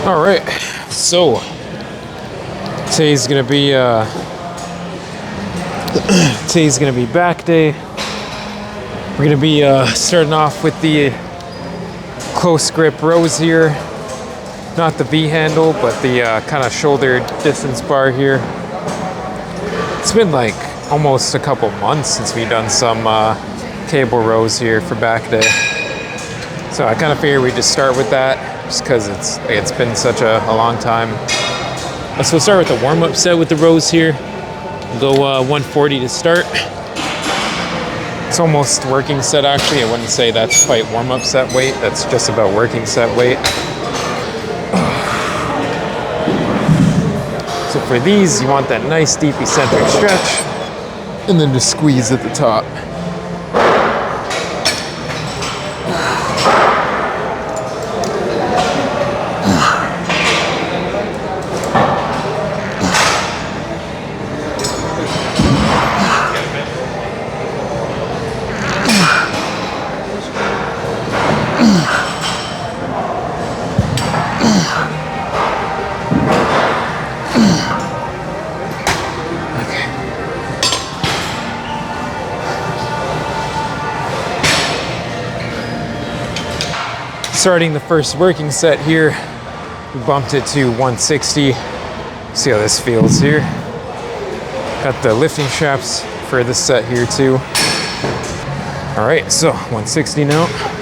All right, so today's gonna be back day. We're gonna be starting off with the close grip rows here, not the V handle, but the kind of shoulder distance bar here. It's been like almost a couple months since we've done some cable rows here for back day, so I kind of figured we'd just start with that. Just because it's been such a long time. So we'll start with the warm-up set with the rows here. We'll go 140 to start. It's almost working set actually. I wouldn't say that's quite warm-up set weight. That's just about working set weight. So for these, you want that nice deep eccentric stretch and then just squeeze at the top. Starting the first working set here, we bumped it to 160. See how this feels here. Got the lifting straps for this set here too. All right, so 160 now.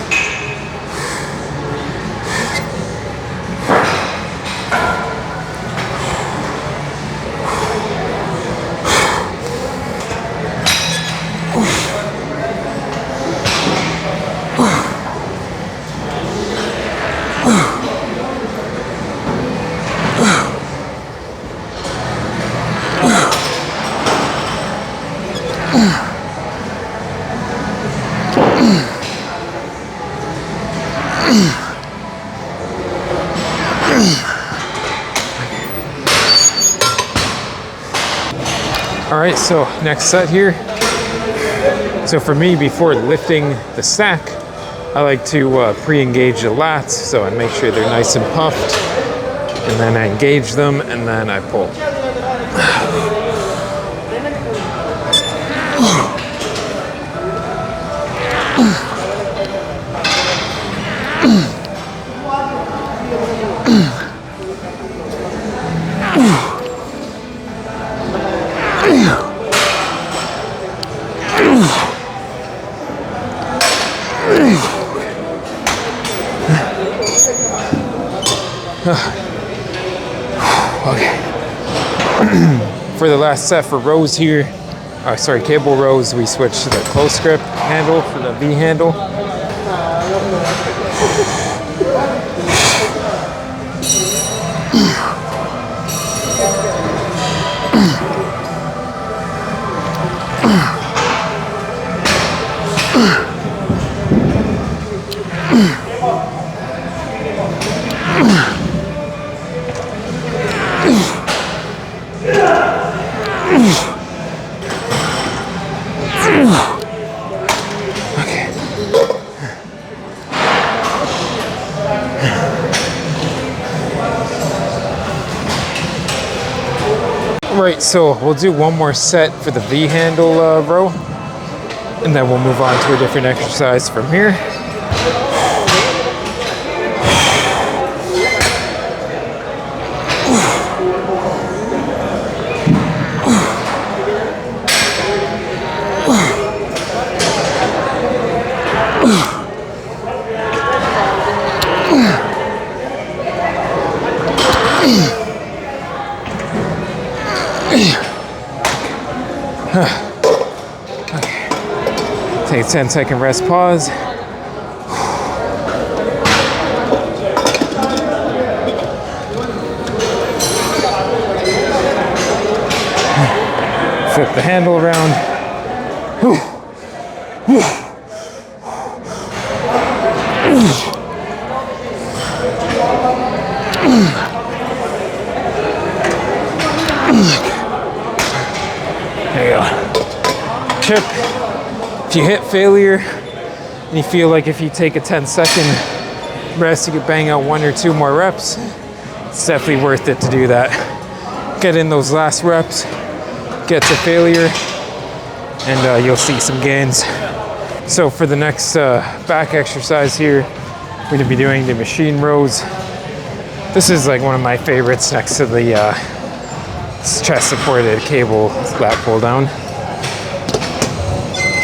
All right, so next set here. So for me, before lifting the stack, I like to pre-engage the lats, so I make sure they're nice and puffed, and then I engage them, and then I pull. Okay. For the last set for rows here, cable rows, we switched to the close grip handle for the V handle. Right, so we'll do one more set for the V handle row, and then we'll move on to a different exercise from here. Okay. Take a 10-second rest, pause. Flip the handle around. There you go. Chip. If you hit failure and you feel like if you take a 10-second rest, you could bang out 1 or 2 more reps, It's definitely worth it to do that. Get in those last reps, get to failure, and you'll see some gains. So for the next back exercise here, we're gonna be doing the machine rows. This is like one of my favorites next to the chest supported cable lat pull down.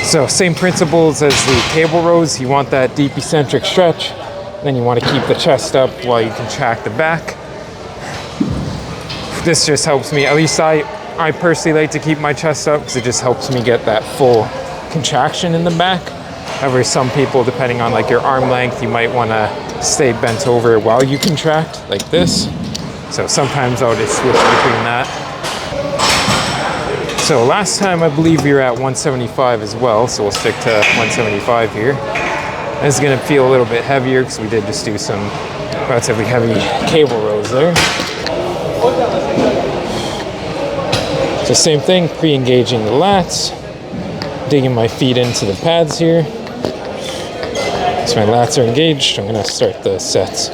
So same principles as the cable rows. You want that deep eccentric stretch, then you want to keep the chest up while you contract the back. This just helps me, at least I personally like to keep my chest up because it just helps me get that full contraction in the back. However, some people, depending on like your arm length, you might want to stay bent over while you contract like this. So sometimes I'll just switch between that. So last time I believe we were at 175 as well, so we'll stick to 175 here. This is gonna feel a little bit heavier because we did just do some relatively heavy cable rows there. So same thing, pre-engaging the lats, digging my feet into the pads here. So my lats are engaged, I'm gonna start the sets.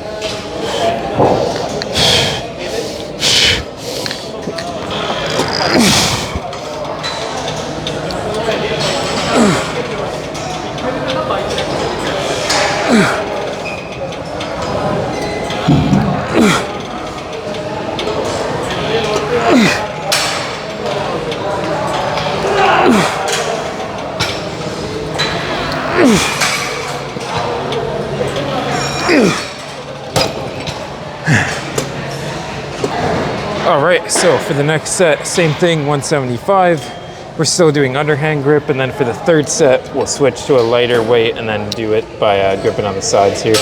All right, so for the next set, same thing, 175. We're still doing underhand grip, and then for the third set, we'll switch to a lighter weight and then do it by gripping on the sides here.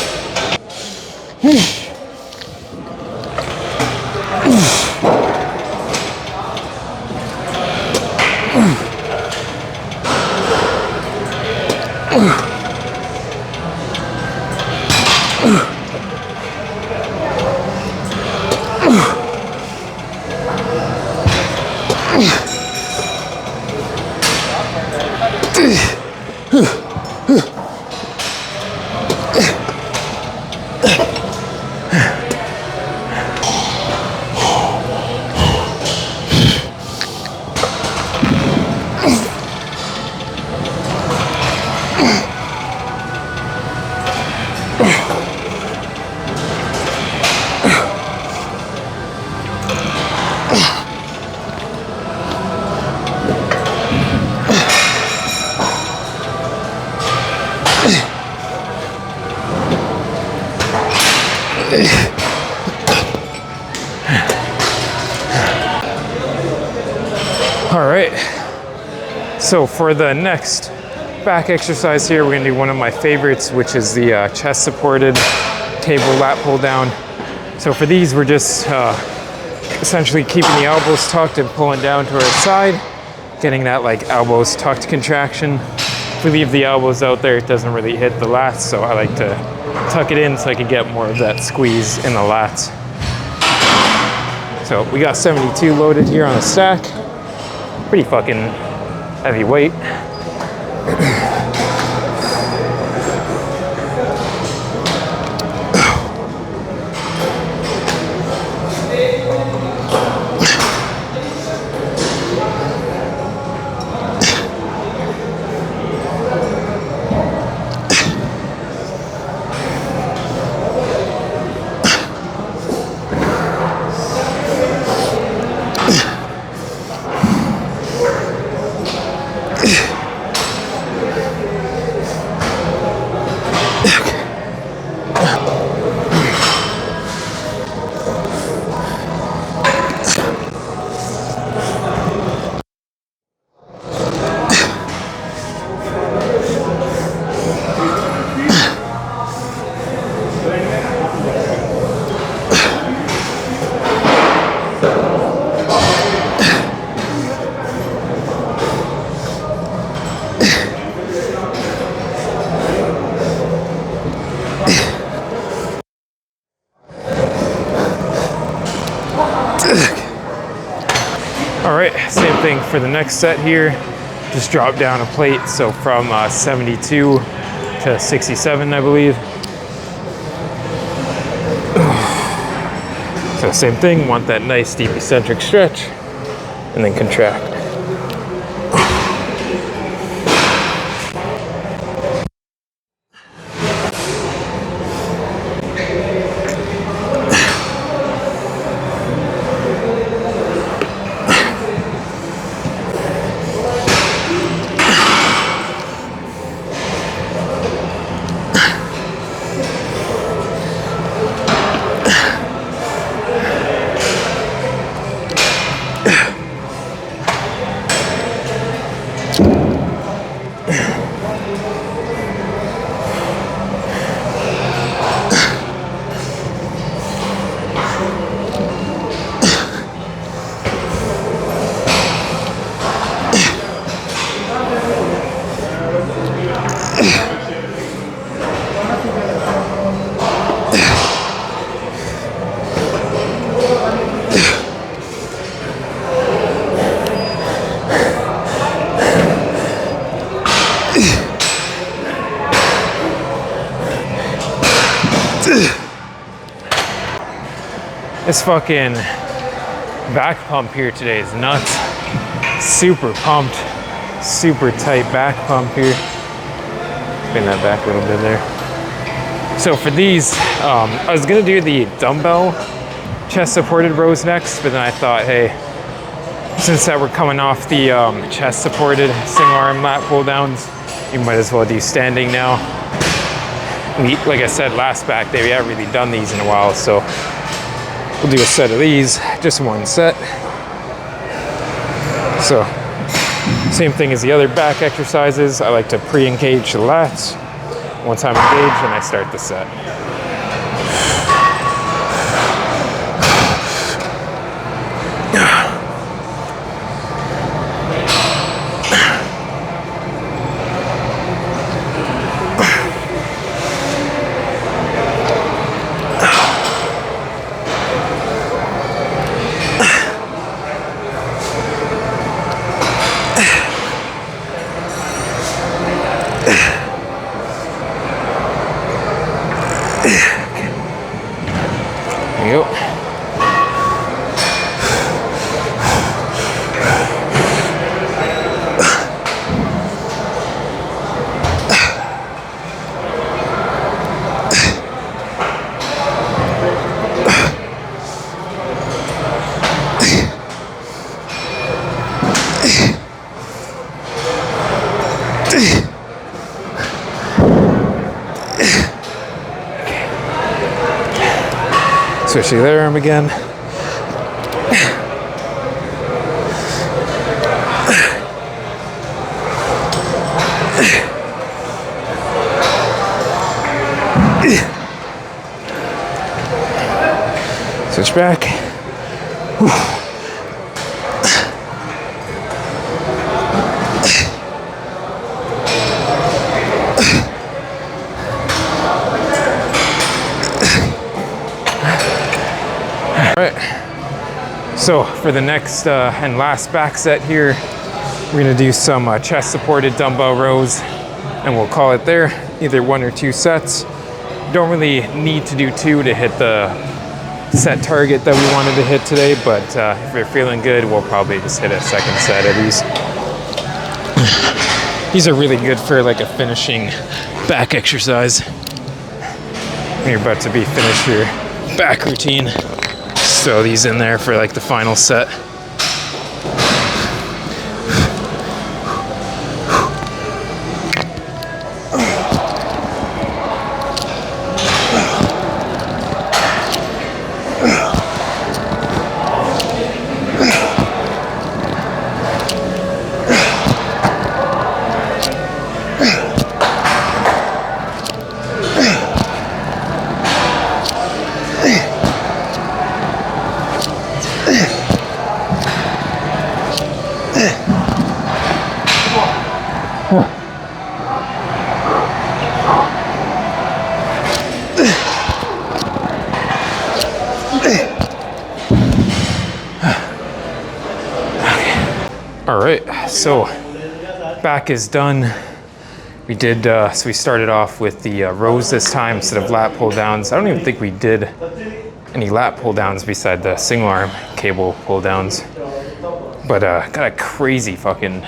All right, so for the next back exercise here, we're gonna do one of my favorites, which is the chest supported cable lat pull down. So for these, we're just essentially keeping the elbows tucked and pulling down to our side, getting that like elbows tucked contraction. If we leave the elbows out there, it doesn't really hit the lats, so I like to tuck it in so I can get more of that squeeze in the lats. So we got 72 loaded here on a stack. Pretty fucking heavy weight. All right, same thing for the next set here. Just drop down a plate, so from 72 to 67, I believe. So So same thing, want that nice deep eccentric stretch, and then contract. This fucking back pump here today is nuts. Super pumped, super tight back pump here. Bring that back a little bit there. So for these, I was gonna do the dumbbell chest supported rows next, but then I thought, hey, since that we're coming off the chest supported single arm lat pull downs, you might as well do standing now. Like I said last back day, we haven't really done these in a while, so we'll do a set of these, just one set. So, same thing as the other back exercises. I like to pre-engage the lats. Once I'm engaged, then I start the set. There you go. Switch the other arm again. Switch back. Whew. So for the next and last back set here, we're gonna do some chest supported dumbbell rows, and we'll call it there, either 1 or 2 sets. Don't really need to do 2 to hit the set target that we wanted to hit today, but if you're feeling good, we'll probably just hit a second set of these. These are really good for like a finishing back exercise. When you're about to be finished your back routine. Throw these in there for like the final set. All right, so back is done. We did, so we started off with the rows this time instead of lat pull downs. I don't even think we did any lat pull downs beside the single arm cable pull downs. But got a crazy fucking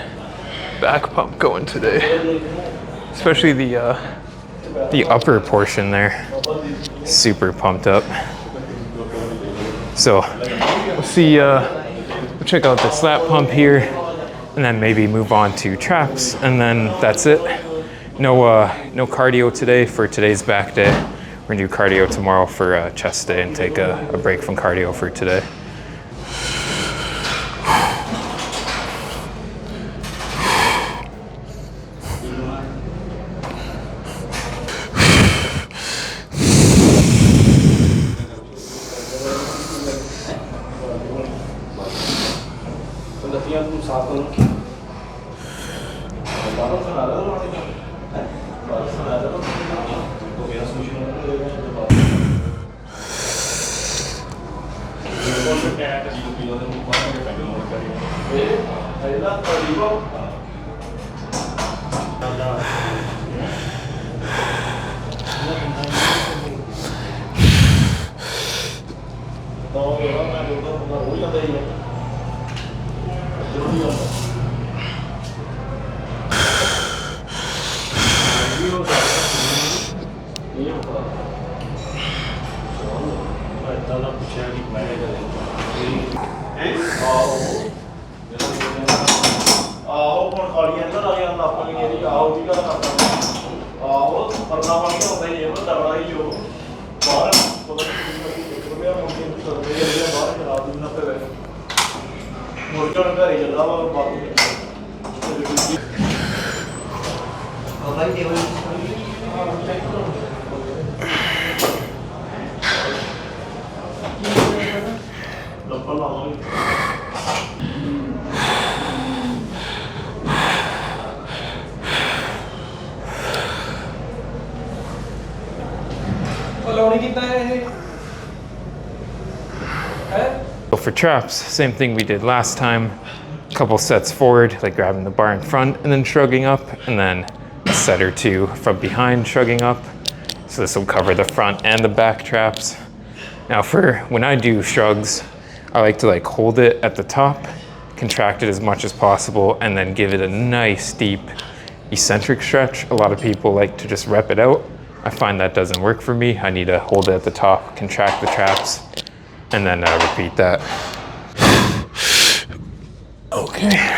back pump going today, especially the upper portion there. Super pumped up. So we'll see. We'll check out this lat pump here, and then maybe move on to traps, and then that's it. No cardio today for today's back day. We're gonna do cardio tomorrow for chest day and take a break from cardio for today. So for traps, same thing we did last time. A couple sets forward, like grabbing the bar in front and then shrugging up, and then a set or two from behind shrugging up. So this will cover the front and the back traps. Now for when I do shrugs, I like to hold it at the top, contract it as much as possible, and then give it a nice deep eccentric stretch. A lot of people like to just rep it out. I find that doesn't work for me. I need to hold it at the top, contract the traps, and then repeat that. Okay.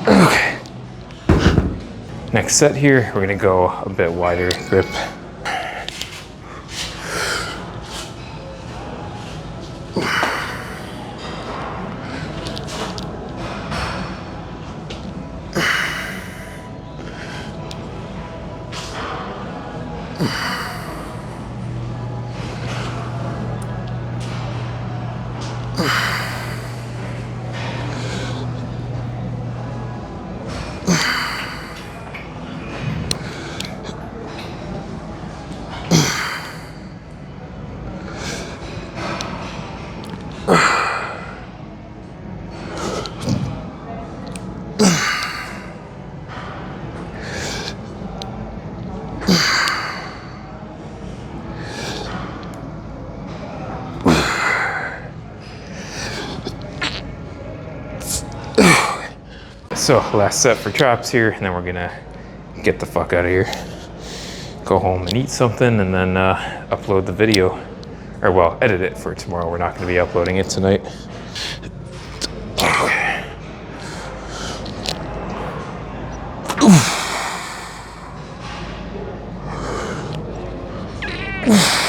Okay. Next set here, we're gonna go a bit wider grip. So last set for traps here, and then we're gonna get the fuck out of here. Go home and eat something, and then upload the video. Or well, edit it for tomorrow. We're not going to be uploading it tonight. Oof.